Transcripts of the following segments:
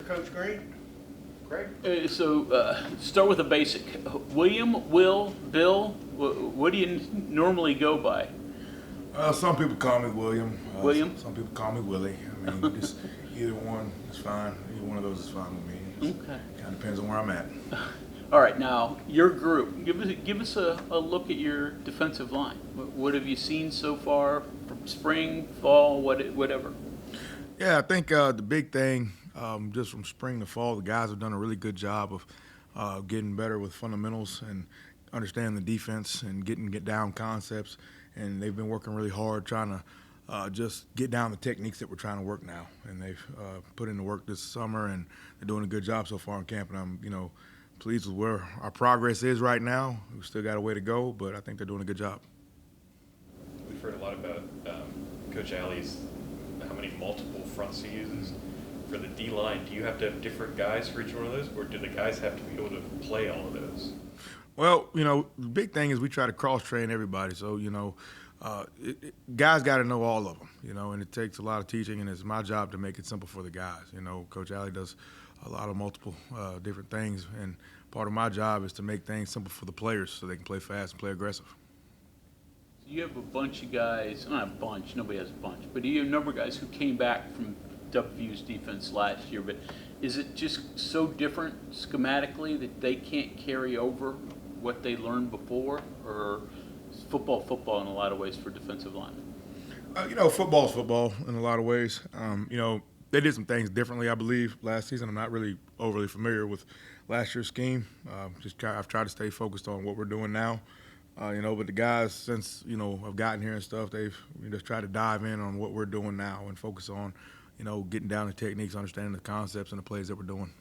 Coach Green. Greg? Start with a basic. William, Will, Bill, what do you normally go by? Some people call me William. William? Some people call me Willie. I mean, just either one is fine. Either one of those is fine with me. Okay. Kind of depends on where I'm at. All right, now your group. Give us a look at your defensive line. What have you seen so far from spring, fall, whatever? Yeah, I think the big thing, just from spring to fall, the guys have done a really good job of getting better with fundamentals and understanding the defense and get down concepts. And they've been working really hard trying to just get down the techniques that we're trying to work now. And they've put in the work this summer, and they're doing a good job so far in camp. And I'm, pleased with where our progress is right now. We've still got a way to go, but I think they're doing a good job. We've heard a lot about Coach Alley's, how many multiple fronts he uses. For the D-line, do you have to have different guys for each one of those, or do the guys have to be able to play all of those? Well, the big thing is we try to cross-train everybody. So, guys got to know all of them, and it takes a lot of teaching, and it's my job to make it simple for the guys. Coach Alley does a lot of multiple different things, and part of my job is to make things simple for the players so they can play fast and play aggressive. You have a bunch of guys, not a bunch, nobody has a bunch, but you have a number of guys who came back from WVU's defense last year, but is it just so different schematically that they can't carry over what they learned before, or is football in a lot of ways for defensive linemen? Football's football in a lot of ways. They did some things differently, I believe, last season. I'm not really overly familiar with last year's scheme. I've tried to stay focused on what we're doing now. But the guys, since, I've gotten here and stuff, they've just tried to dive in on what we're doing now and focus on, getting down the techniques, understanding the concepts and the plays that we're doing.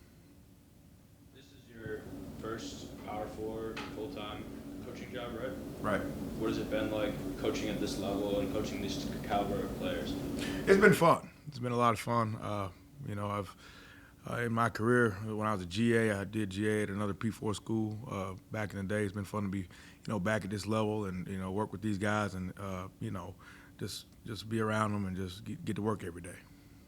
This is your first Power 4 full-time coaching job, right? Right. What has it been like coaching at this level and coaching this caliber of players? It's been fun. It's been a lot of fun. I've in my career, when I was a GA, I did GA at another P4 school back in the day. It's been fun to be, back at this level and, work with these guys and, just be around them and just get to work every day.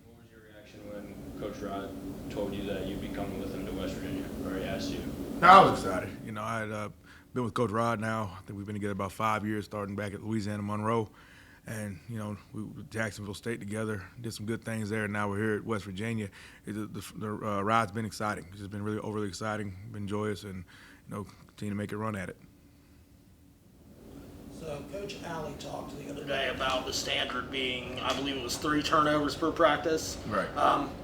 What was your reaction when Coach Rod told you that you'd be coming with him to West Virginia, or he asked you? I was excited. I had been with Coach Rod now. I think we've been together about 5 years, starting back at Louisiana Monroe. And, we were Jacksonville State together, did some good things there. And now we're here at West Virginia. The ride's been exciting. It's just been really overly exciting, been joyous, and, continue to make a run at it. So Coach Alley talked the other day about the standard being, I believe it was 3 turnovers per practice. Right.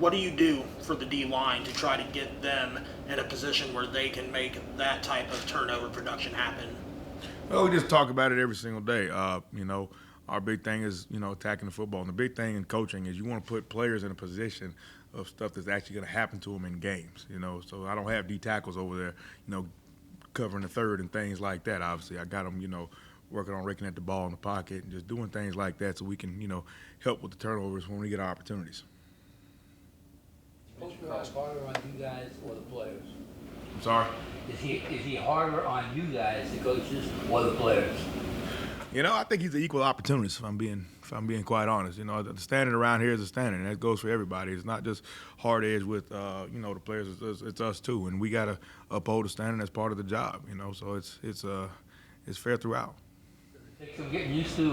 What do you do for the D-line to try to get them in a position where they can make that type of turnover production happen? Well, we just talk about it every single day. Our big thing is, attacking the football. And the big thing in coaching is you want to put players in a position of stuff that's actually going to happen to them in games, So I don't have D tackles over there, covering the third and things like that, obviously. I got them, working on raking at the ball in the pocket and just doing things like that so we can, help with the turnovers when we get our opportunities. Coach Ross harder on you guys or the players? I'm sorry? Is he harder on you guys, the coaches, or the players? I think he's an equal opportunist, if I'm being quite honest. The standard around here is a standard, and that goes for everybody. It's not just hard edge with, the players. It's us too, and we got to uphold the standard as part of the job. So it's fair throughout. Does it take some getting used to,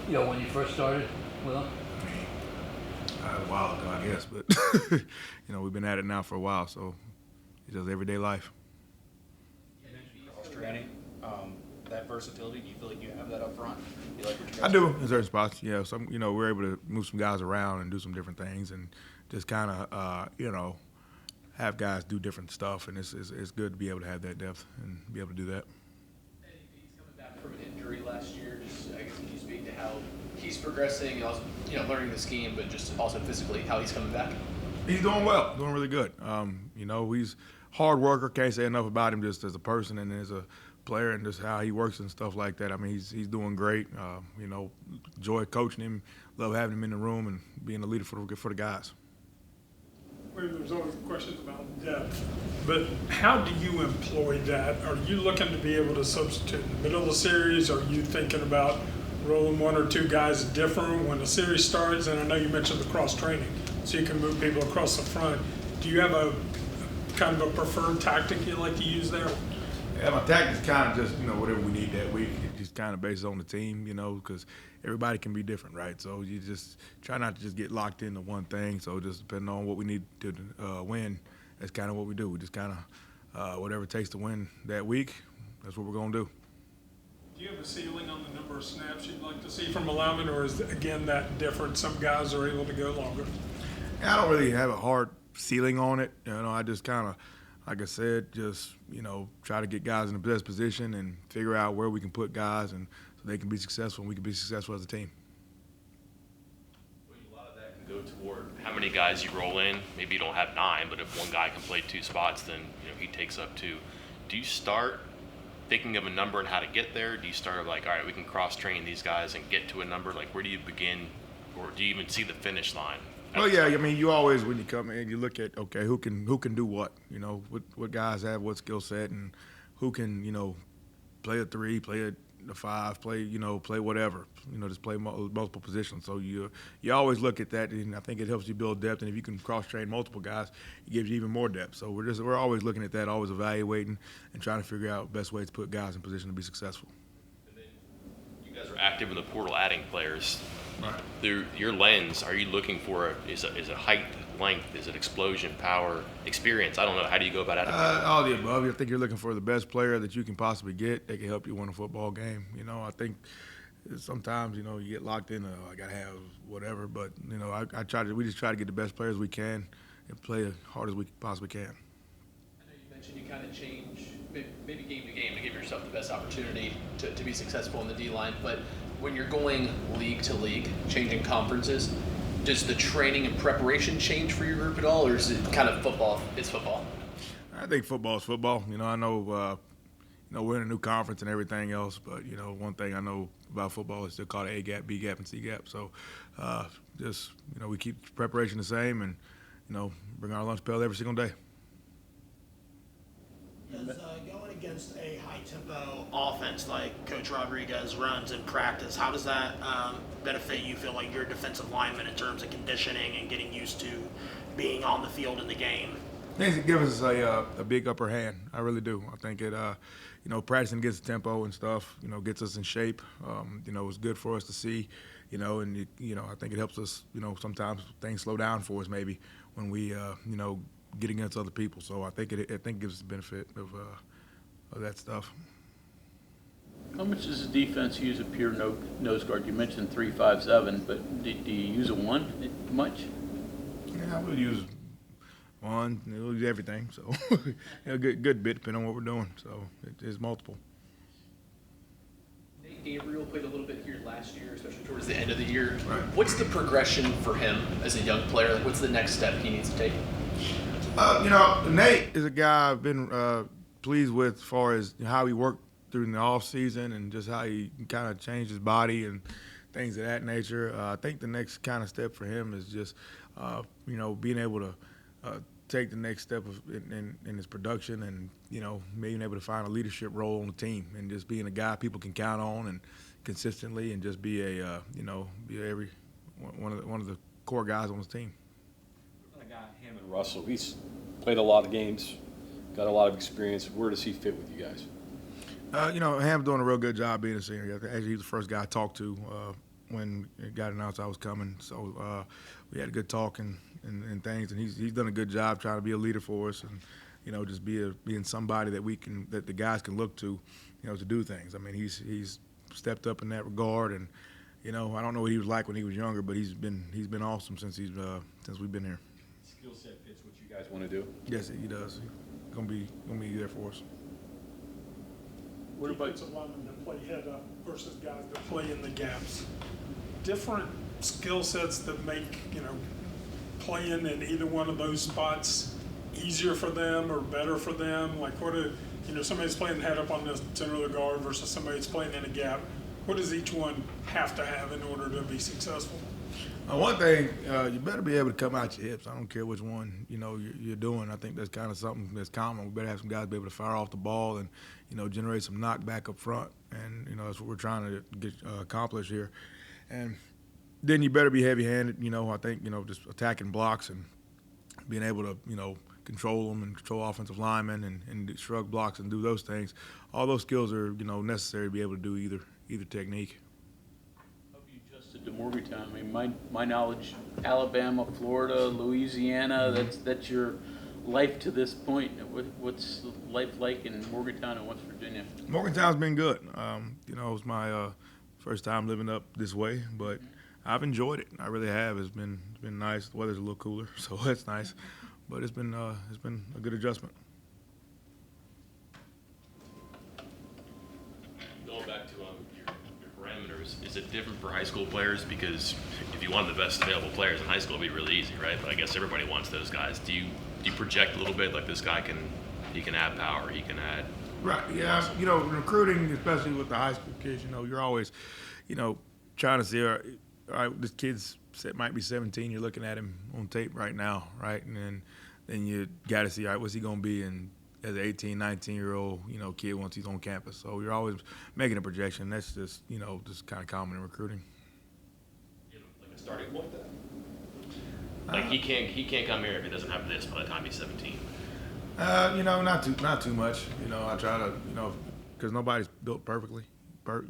when you first started with him? A while ago, I guess, but we've been at it now for a while, so it's just everyday life. You mentioned cross-training. That versatility, do you feel like you have that up front? You like what you guys I do in certain spots, yeah. So, we're able to move some guys around and do some different things and just kind of, have guys do different stuff. And it's good to be able to have that depth and be able to do that. He's coming back from an injury last year. Just, I guess, can you speak to how he's progressing, also, learning the scheme, but just also physically, how he's coming back? He's doing well, doing really good. He's a hard worker. Can't say enough about him just as a person and as a player and just how he works and stuff like that. I mean, he's doing great. Enjoy coaching him, love having him in the room and being a leader for the guys. There's always questions about depth, but how do you employ that? Are you looking to be able to substitute in the middle of the series? Are you thinking about rolling 1 or 2 guys different when the series starts? And I know you mentioned the cross training, so you can move people across the front. Do you have a kind of a preferred tactic you like to use there? Yeah, my tactics kind of just, whatever we need that week. It just kind of based on the team, because everybody can be different, right? So you just try not to just get locked into one thing. So just depending on what we need to win, that's kind of what we do. We just kind of, whatever it takes to win that week, that's what we're going to do. Do you have a ceiling on the number of snaps you'd like to see from a lineman, or is, again, that different? Some guys are able to go longer. I don't really have a hard ceiling on it. I just kind of, like I said, just, try to get guys in the best position and figure out where we can put guys and so they can be successful and we can be successful as a team. A lot of that can go toward how many guys you roll in. Maybe you don't have 9, but if one guy can play 2 spots, then he takes up 2. Do you start thinking of a number and how to get there? Do you start like, all right, we can cross-train these guys and get to a number? Like, where do you begin, or do you even see the finish line? Well, yeah, you always, when you come in, you look at, okay, who can do what, what guys have what skill set, and who can, play a 3, play a 5, play whatever, just play multiple positions. So you always look at that, and I think it helps you build depth, and if you can cross-train multiple guys, it gives you even more depth. So we're always looking at that, always evaluating and trying to figure out the best ways to put guys in position to be successful. And then you guys are active in the portal adding players. Right. Through your lens, are you looking for is it height, length, is it explosion, power, experience? I don't know. How do you go about it? All the above. I think you're looking for the best player that you can possibly get that can help you win a football game. I think sometimes you get locked in. I gotta have whatever, but we just try to get the best players we can and play as hard as we possibly can. I know you mentioned you kind of change maybe game to game to give yourself the best opportunity to be successful in the D-line, but when you're going league to league, changing conferences, does the training and preparation change for your group at all, or is it kind of football? It's football. I think football is football. I know, we're in a new conference and everything else, but one thing I know about football is still called A gap, B gap, and C gap. So, we keep preparation the same, and bring our lunch pail every single day. Does going against a high-tempo offense like Coach Rodriguez runs in practice, how does that benefit you feel like your defensive lineman in terms of conditioning and getting used to being on the field in the game? I think it gives us a big upper hand. I really do. I think it, practicing gets the tempo and stuff, gets us in shape. It's good for us to see, and, I think it helps us, sometimes things slow down for us maybe when we, get against other people. So I think it gives us the benefit of that stuff. How much does the defense use a pure nose guard? You mentioned 3-5-7, but do you use a 1 much? Yeah, we'll use 1. We'll use everything. So good bit depending on what we're doing. So it's multiple. Nate Gabriel played a little bit here last year, especially towards the end of the year. Right. What's the progression for him as a young player? Like, what's the next step he needs to take? Nate is a guy I've been pleased with as far as how he worked during the off season and just how he kind of changed his body and things of that nature. I think the next kind of step for him is just, being able to take the next step in his production and, being able to find a leadership role on the team and just being a guy people can count on and consistently and just be one of the core guys on his team. Hammond Russell, he's played a lot of games, got a lot of experience. Where does he fit with you guys? Ham's doing a real good job being a senior. Actually, he was the first guy I talked to when it got announced I was coming. So we had a good talk and things, and he's done a good job trying to be a leader for us and just being somebody that the guys can look to, to do things. I mean, he's stepped up in that regard, and I don't know what he was like when he was younger, but he's been awesome since we've been here. Skill set fits what you guys want to do? Yes, he does. He's gonna be there for us. What about defensive linemen that play head up versus guys that play in the gaps? Different skill sets that make playing in either one of those spots easier for them or better for them. Like somebody's playing head up on the center of the guard versus somebody that's playing in a gap. What does each one have to have in order to be successful? One thing, you better be able to come out your hips. I don't care which one you're doing. I think that's kind of something that's common. We better have some guys be able to fire off the ball and generate some knockback up front, and that's what we're trying to get accomplish here. And then you better be heavy-handed. I think just attacking blocks and being able to, control them and control offensive linemen and shrug blocks and do those things. All those skills are, necessary to be able to do either technique. How have you adjusted to Morgantown? I mean, my knowledge, Alabama, Florida, Louisiana, that's your life to this point. What's life like in Morgantown and West Virginia? Morgantown's been good. It was my first time living up this way, but I've enjoyed it. I really have. It's been nice. The weather's a little cooler, so that's nice. But it's been a good adjustment. Going back to your parameters, is it different for high school players? Because if you want the best available players in high school, it'd be really easy, right? But I guess everybody wants those guys. Do you project a little bit like this guy can add power, he can add? Right. Yeah. Recruiting, especially with the high school kids, you're always, trying to see, all right, this kid's might be 17. You're looking at him on tape right now, right? And then you got to see, all right, what's he going to be as an 18, 19-year-old, kid once he's on campus. So you're always making a projection. That's just, just kind of common in recruiting. Like a starting point, then? Like he can't come here if he doesn't have this by the time he's 17. Not too much. I try to, because nobody's built perfectly, per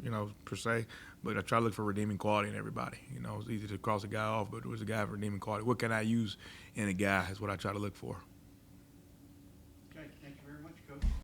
se. But I try to look for redeeming quality in everybody. It's easy to cross a guy off, but it was a guy for redeeming quality. What can I use in a guy is what I try to look for.